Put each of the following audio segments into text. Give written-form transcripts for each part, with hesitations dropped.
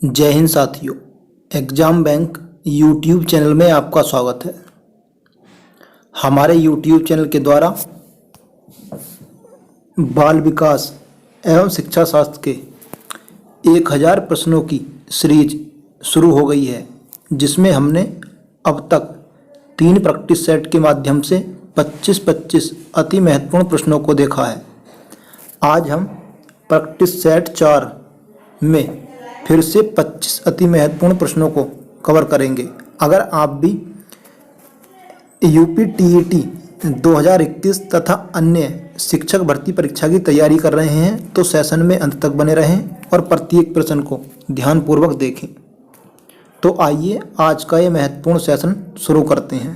जय हिंद साथियों। Exam bank YouTube channel में आपका स्वागत है। हमारे यूट्यूब चैनल के द्वारा बाल विकास एवं शिक्षा शास्त्र के 1000 प्रश्नों की सीरीज शुरू हो गई है, जिसमें हमने अब तक 3 प्रैक्टिस सेट के माध्यम से 25-25 अति महत्वपूर्ण प्रश्नों को देखा है। आज हम प्रैक्टिस सेट 4 में फिर से 25 अति महत्वपूर्ण प्रश्नों को कवर करेंगे। अगर आप भी यूपी टीईटी 2021 तथा अन्य शिक्षक भर्ती परीक्षा की तैयारी कर रहे हैं तो सेशन में अंत तक बने रहें और प्रत्येक प्रश्न को ध्यानपूर्वक देखें। तो आइए आज का ये महत्वपूर्ण सेशन शुरू करते हैं।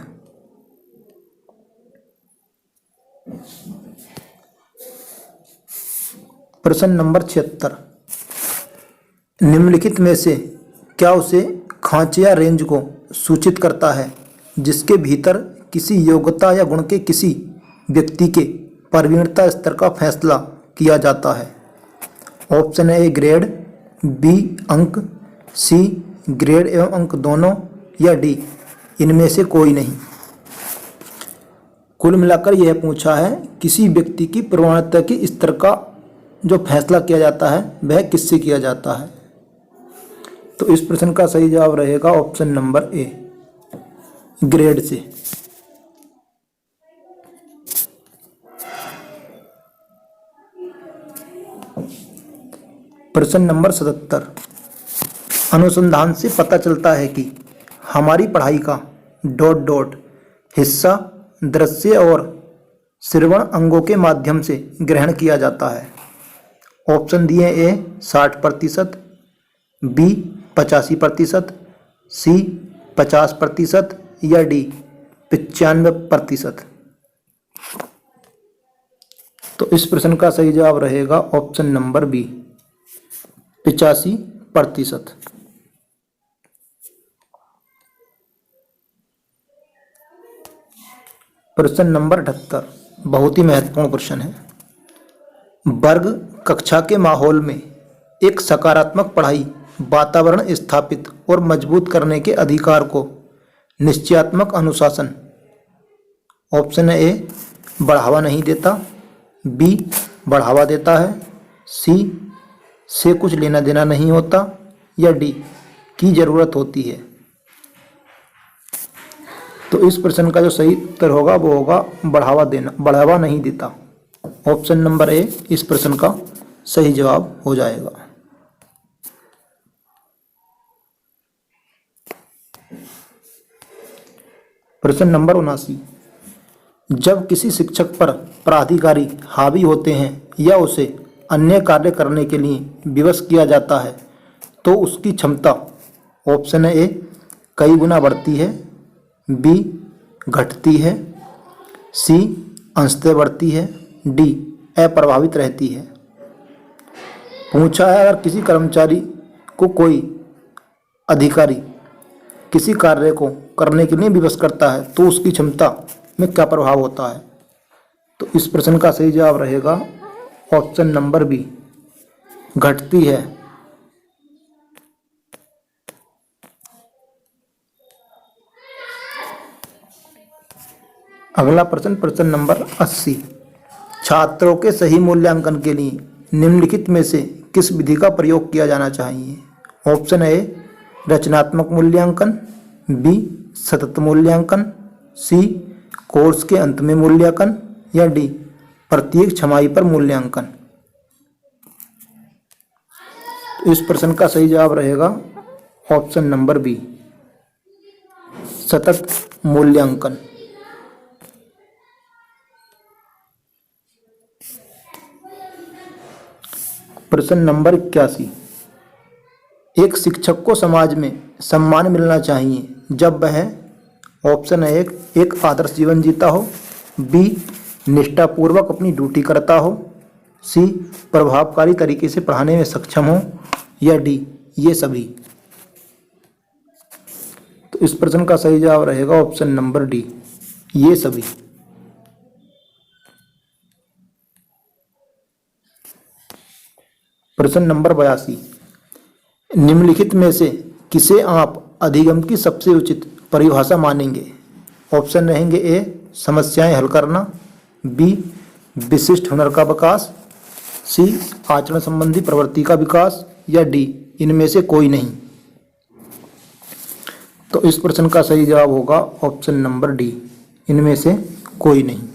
प्रश्न नंबर 76, निम्नलिखित में से क्या उसे खांचे या रेंज को सूचित करता है जिसके भीतर किसी योग्यता या गुण के किसी व्यक्ति के प्रवीणता स्तर का फैसला किया जाता है। ऑप्शन ए ग्रेड, बी अंक, सी ग्रेड एवं अंक दोनों, या डी इनमें से कोई नहीं। कुल मिलाकर यह पूछा है किसी व्यक्ति की प्रवीणता के स्तर का जो फैसला किया जाता है वह किससे किया जाता है। तो इस प्रश्न का सही जवाब रहेगा ऑप्शन नंबर ए, ग्रेड से। प्रश्न नंबर 77, अनुसंधान से पता चलता है कि हमारी पढ़ाई का ... हिस्सा दृश्य और श्रवण अंगों के माध्यम से ग्रहण किया जाता है। ऑप्शन दिए ए 60%, बी 85%, सी 50% या डी 95%। तो इस प्रश्न का सही जवाब रहेगा ऑप्शन नंबर बी, 85%। प्रश्न नंबर 78 बहुत ही महत्वपूर्ण प्रश्न है। वर्ग कक्षा के माहौल में एक सकारात्मक पढ़ाई वातावरण स्थापित और मजबूत करने के अधिकार को निश्चयात्मक अनुशासन ऑप्शन ए बढ़ावा नहीं देता, बी बढ़ावा देता है, सी से कुछ लेना देना नहीं होता, या डी की जरूरत होती है। तो इस प्रश्न का जो सही उत्तर होगा वो होगा बढ़ावा नहीं देता। ऑप्शन नंबर ए इस प्रश्न का सही जवाब हो जाएगा। प्रश्न नंबर 79, जब किसी शिक्षक पर प्राधिकारी हावी होते हैं या उसे अन्य कार्य करने के लिए विवश किया जाता है तो उसकी क्षमता ऑप्शन ए कई गुना बढ़ती है, बी घटती है, सी अंशतः बढ़ती है, डी अप्रभावित रहती है। पूछा है अगर किसी कर्मचारी को कोई अधिकारी किसी कार्य को करने के लिए विवश करता है तो उसकी क्षमता में क्या प्रभाव होता है। तो इस प्रश्न का सही जवाब रहेगा ऑप्शन नंबर बी, घटती है। अगला प्रश्न, प्रश्न नंबर 80, छात्रों के सही मूल्यांकन के लिए निम्नलिखित में से किस विधि का प्रयोग किया जाना चाहिए। ऑप्शन ए रचनात्मक मूल्यांकन, बी सतत मूल्यांकन, सी कोर्स के अंत में मूल्यांकन, या डी प्रत्येक छमाही पर मूल्यांकन। तो इस प्रश्न का सही जवाब रहेगा ऑप्शन नंबर बी, सतत मूल्यांकन। प्रश्न नंबर 81, एक शिक्षक को समाज में सम्मान मिलना चाहिए जब वह ऑप्शन ए एक आदर्श जीवन जीता हो, बी निष्ठापूर्वक अपनी ड्यूटी करता हो, सी प्रभावकारी तरीके से पढ़ाने में सक्षम हो, या डी ये सभी। तो इस प्रश्न का सही जवाब रहेगा ऑप्शन नंबर डी, ये सभी। प्रश्न नंबर 82, निम्नलिखित में से किसे आप अधिगम की सबसे उचित परिभाषा मानेंगे? ऑप्शन रहेंगे: ए समस्याएं हल करना, बी विशिष्ट हुनर का विकास, सी आचरण संबंधी प्रवृत्ति का विकास, या डी इनमें से कोई नहीं। तो इस प्रश्न का सही जवाब होगा ऑप्शन नंबर डी, इनमें से कोई नहीं।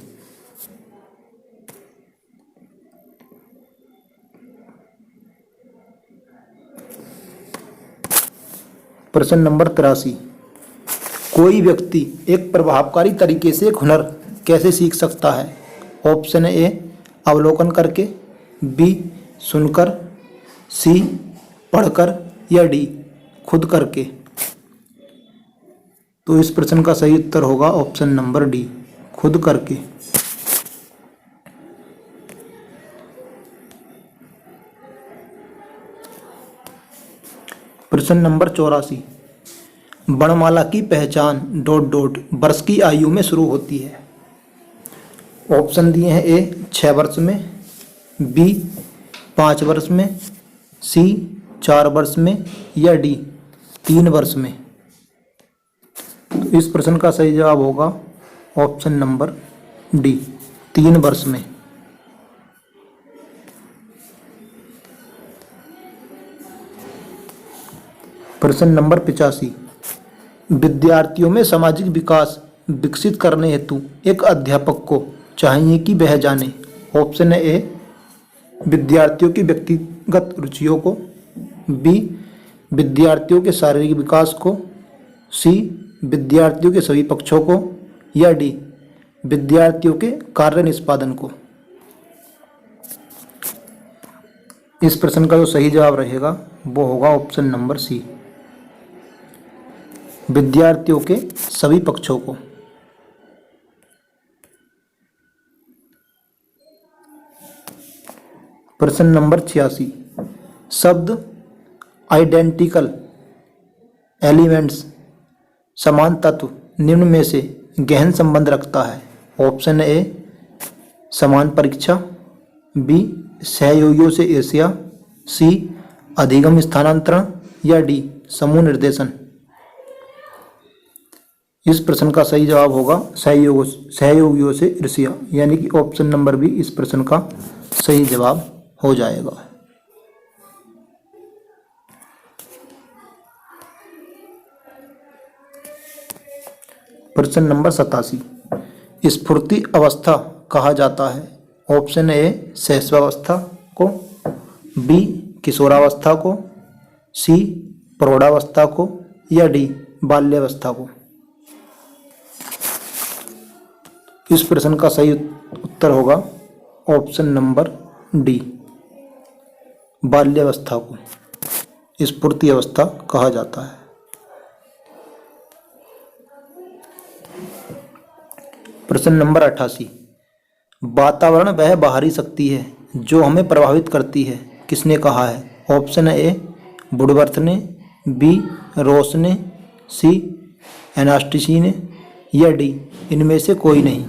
प्रश्न नंबर 83, कोई व्यक्ति एक प्रभावकारी तरीके से एक हुनर कैसे सीख सकता है? ऑप्शन ए अवलोकन करके, बी सुनकर, सी पढ़कर, या डी खुद करके। तो इस प्रश्न का सही उत्तर होगा ऑप्शन नंबर डी, खुद करके। प्रश्न नंबर 84, वर्णमाला की पहचान ... वर्ष की आयु में शुरू होती है। ऑप्शन दिए हैं: ए 6 वर्ष में, बी 5 वर्ष में, सी 4 वर्ष में, या डी 3 वर्ष में। तो इस प्रश्न का सही जवाब होगा ऑप्शन नंबर डी, 3 वर्ष में। प्रश्न नंबर 85, विद्यार्थियों में सामाजिक विकास विकसित करने हेतु एक अध्यापक को चाहिए कि वह जाने। ऑप्शन है: ए विद्यार्थियों की व्यक्तिगत रुचियों को, बी विद्यार्थियों के शारीरिक विकास को, सी विद्यार्थियों के सभी पक्षों को, या डी विद्यार्थियों के कार्य निष्पादन को। इस प्रश्न का जो सही जवाब रहेगा वो होगा ऑप्शन नंबर सी, विद्यार्थियों के सभी पक्षों को। प्रश्न नंबर 86, शब्द आइडेंटिकल एलिमेंट्स समान तत्व निम्न में से गहन संबंध रखता है। ऑप्शन ए समान परीक्षा, बी सहयोगियों से ईर्ष्या, सी अधिगम स्थानांतरण, या डी समूह निर्देशन। इस प्रश्न का सही जवाब होगा सहयोगियों से ईर्ष्या, यानी कि ऑप्शन नंबर बी इस प्रश्न का सही जवाब हो जाएगा। प्रश्न नंबर 87, स्फूर्ति अवस्था कहा जाता है। ऑप्शन ए शैशवावस्था को, बी किशोरावस्था को, सी प्रौढ़ावस्था को, या डी बाल्यावस्था को। इस प्रश्न का सही उत्तर होगा ऑप्शन नंबर डी, बाल्यावस्था को स्फूर्ति अवस्था कहा जाता है। प्रश्न नंबर 88, वातावरण वह बाहरी शक्ति है जो हमें प्रभावित करती है, किसने कहा है? ऑप्शन ए वुडवर्थ ने, बी रोस ने, सी एनास्टीसी ने, या डी इनमें से कोई नहीं।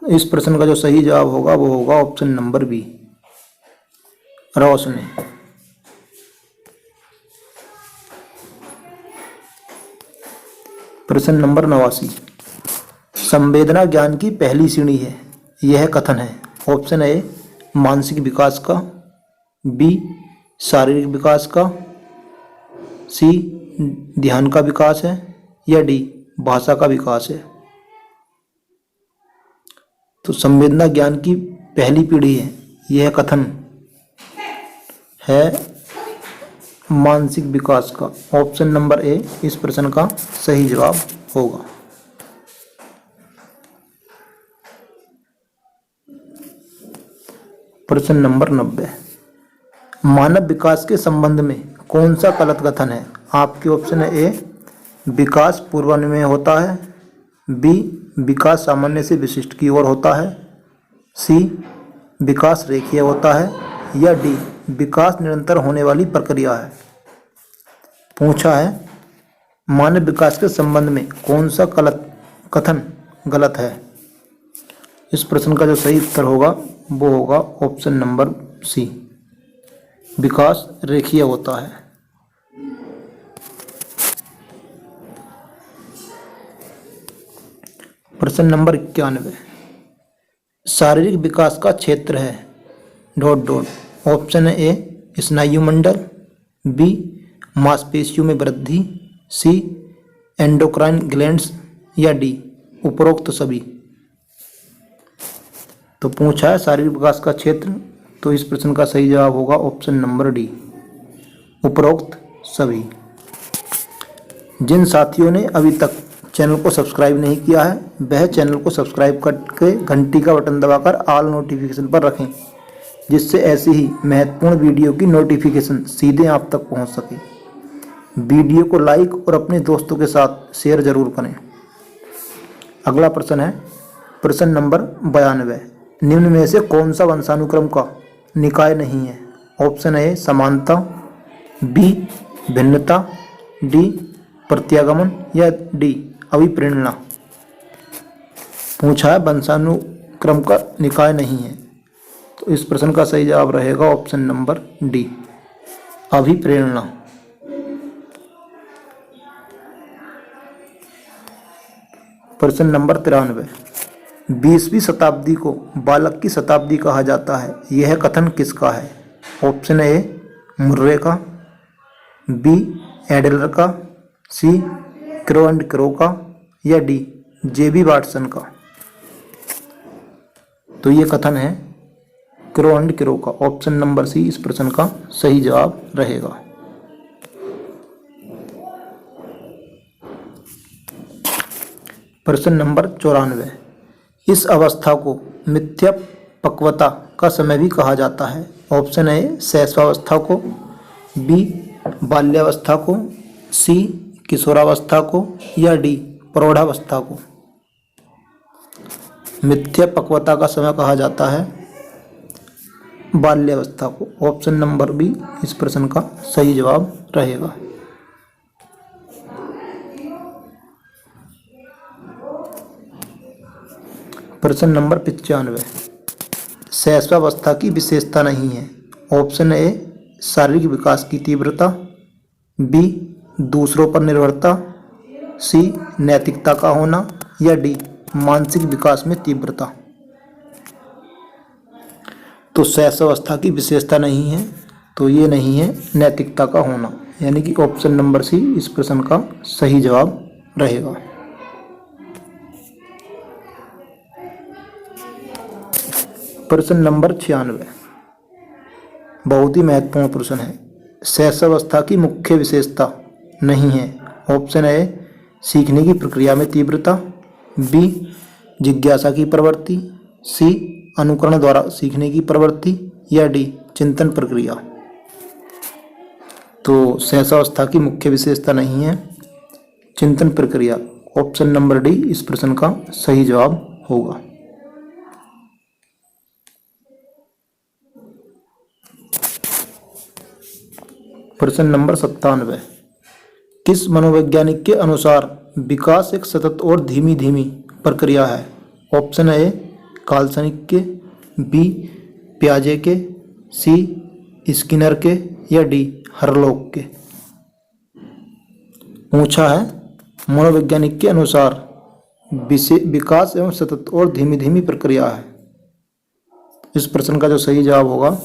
इस प्रश्न का जो सही जवाब होगा वो होगा ऑप्शन नंबर बी, रॉस ने। प्रश्न नंबर 89, संवेदना ज्ञान की पहली सीढ़ी है, यह कथन है। ऑप्शन ए मानसिक विकास का, बी शारीरिक विकास का, सी ध्यान का विकास है, या डी भाषा का विकास है। तो संवेदना ज्ञान की पहली पीढ़ी है, यह कथन है मानसिक विकास का। ऑप्शन नंबर ए इस प्रश्न का सही जवाब होगा। प्रश्न नंबर 90, मानव विकास के संबंध में कौन सा गलत कथन है? आपके ऑप्शन है: ए विकास पूर्वानुमेय होता है, बी विकास सामान्य से विशिष्ट की ओर होता है, सी विकास रेखीय होता है, या डी विकास निरंतर होने वाली प्रक्रिया है। पूछा है मानव विकास के संबंध में कौन सा कथन गलत है। इस प्रश्न का जो सही उत्तर होगा वो होगा ऑप्शन नंबर सी, विकास रेखीय होता है। प्रश्न नंबर 91, शारीरिक विकास का क्षेत्र है डॉट डॉट। ऑप्शन है ए स्नायु मंडल, बी मांसपेशियों में वृद्धि, सी एंडोक्राइन ग्लैंड्स, या डी उपरोक्त सभी। तो पूछा है शारीरिक विकास का क्षेत्र, तो इस प्रश्न का सही जवाब होगा ऑप्शन नंबर डी उपरोक्त सभी। जिन साथियों ने अभी तक चैनल को सब्सक्राइब नहीं किया है वह चैनल को सब्सक्राइब करके घंटी का बटन दबाकर ऑल नोटिफिकेशन पर रखें, जिससे ऐसी ही महत्वपूर्ण वीडियो की नोटिफिकेशन सीधे आप तक पहुंच सके। वीडियो को लाइक और अपने दोस्तों के साथ शेयर जरूर करें। अगला प्रश्न है प्रश्न नंबर 92, निम्न में से कौन सा वंशानुक्रम का निकाय नहीं है। ऑप्शन ए समानता, बी भिन्नता, डी प्रत्यागमन, या डी अभिप्रेरणा। पूछा है वंशानुक्रम का निकाय नहीं है, तो इस प्रश्न का सही जवाब रहेगा ऑप्शन नंबर डी अभिप्रेरणा। प्रश्न नंबर 93, 20वीं शताब्दी को बालक की शताब्दी कहा जाता है, यह कथन किसका है। ऑप्शन ए मुर्रे का, बी एडलर का, सी क्रो एंड क्रो का, या डी जेबी वाटसन का। तो ये कथन है क्रो एंड क्रो का। ऑप्शन नंबर सी इस प्रश्न का सही जवाब रहेगा। प्रश्न नंबर 94, इस अवस्था को मिथ्या पक्वता का समय भी कहा जाता है। ऑप्शन ए शैशवावस्था को, बी बाल्यावस्था को, सी किशोरावस्था को, या डी प्रौढ़ावस्था को। मिथ्या पक्वता का समय कहा जाता है बाल्यावस्था को। ऑप्शन नंबर बी इस प्रश्न का सही जवाब रहेगा। प्रश्न नंबर 95, शैशवावस्था की विशेषता नहीं है। ऑप्शन ए शारीरिक विकास की तीव्रता, बी दूसरों पर निर्भरता, सी नैतिकता का होना, या डी मानसिक विकास में तीव्रता। तो शैशवावस्था की विशेषता नहीं है, तो ये नहीं है नैतिकता का होना, यानी कि ऑप्शन नंबर सी इस प्रश्न का सही जवाब रहेगा। प्रश्न नंबर 96, बहुत ही महत्वपूर्ण प्रश्न है। शैशवावस्था की मुख्य विशेषता नहीं है। ऑप्शन ए सीखने की प्रक्रिया में तीव्रता, बी जिज्ञासा की प्रवृत्ति, सी अनुकरण द्वारा सीखने की प्रवृत्ति, या डी चिंतन प्रक्रिया। तो शैशवावस्था की मुख्य विशेषता नहीं है चिंतन प्रक्रिया। ऑप्शन नंबर डी इस प्रश्न का सही जवाब होगा। प्रश्न नंबर 97, किस मनोवैज्ञानिक के अनुसार विकास एक सतत और धीमी धीमी प्रक्रिया है। ऑप्शन ए काल्सनिक के, बी पियाजे के, सी स्किनर के, या डी हरलोक के। पूछा है मनोवैज्ञानिक के अनुसार विकास एवं सतत और धीमी धीमी प्रक्रिया है। इस प्रश्न का जो सही जवाब होगा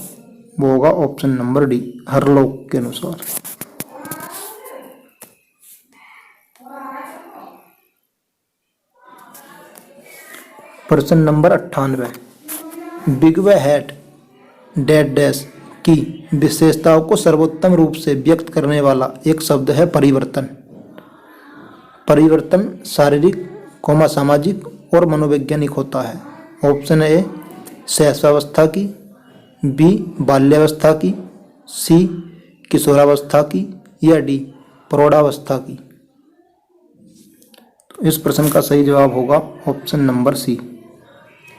वो होगा ऑप्शन नंबर डी हरलोक के अनुसार। प्रश्न नंबर 98, बिग व हैट डैड डैश की विशेषताओं को सर्वोत्तम रूप से व्यक्त करने वाला एक शब्द है परिवर्तन। परिवर्तन शारीरिक, सामाजिक और मनोवैज्ञानिक होता है। ऑप्शन ए शैशवावस्था की, बी बाल्यावस्था की, सी किशोरावस्था की, या डी प्रौढ़ावस्था की। तो इस प्रश्न का सही जवाब होगा ऑप्शन नंबर सी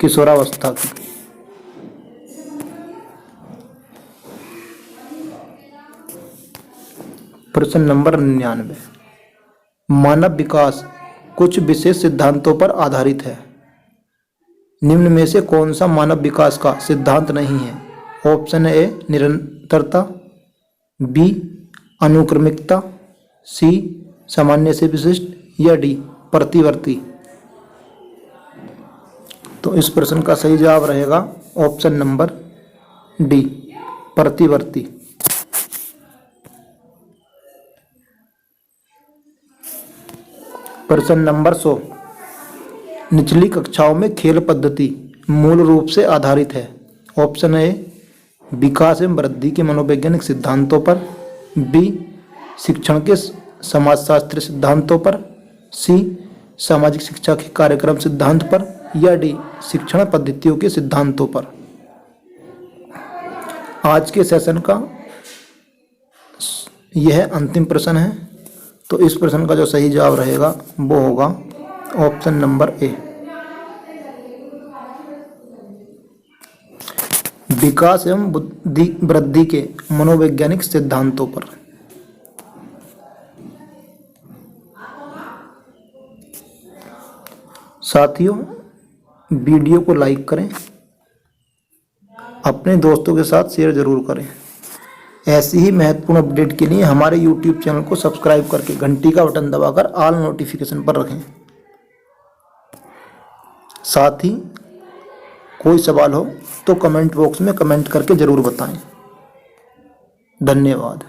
किशोरावस्था की। प्रश्न नंबर 99, मानव विकास कुछ विशेष सिद्धांतों पर आधारित है। निम्न में से कौन सा मानव विकास का सिद्धांत नहीं है। ऑप्शन ए निरंतरता, बी अनुक्रमिकता, सी सामान्य से विशिष्ट या डी प्रतिवर्ती। तो इस प्रश्न का सही जवाब रहेगा ऑप्शन नंबर डी प्रतिवर्ती। प्रश्न नंबर 100, निचली कक्षाओं में खेल पद्धति मूल रूप से आधारित है। ऑप्शन ए विकास एवं वृद्धि के मनोवैज्ञानिक सिद्धांतों पर, बी शिक्षण के समाजशास्त्री सिद्धांतों पर, सी सामाजिक शिक्षा के कार्यक्रम सिद्धांत पर, या डी शिक्षण पद्धतियों के सिद्धांतों पर। आज के सेशन का यह अंतिम प्रश्न है। तो इस प्रश्न का जो सही जवाब रहेगा वो होगा ऑप्शन नंबर ए विकास एवं वृद्धि के मनोवैज्ञानिक सिद्धांतों पर। साथियों, वीडियो को लाइक करें, अपने दोस्तों के साथ शेयर जरूर करें। ऐसी ही महत्वपूर्ण अपडेट के लिए हमारे YouTube चैनल को सब्सक्राइब करके घंटी का बटन दबाकर ऑल नोटिफिकेशन पर रखें। साथ ही कोई सवाल हो तो कमेंट बॉक्स में कमेंट करके जरूर बताएं। धन्यवाद।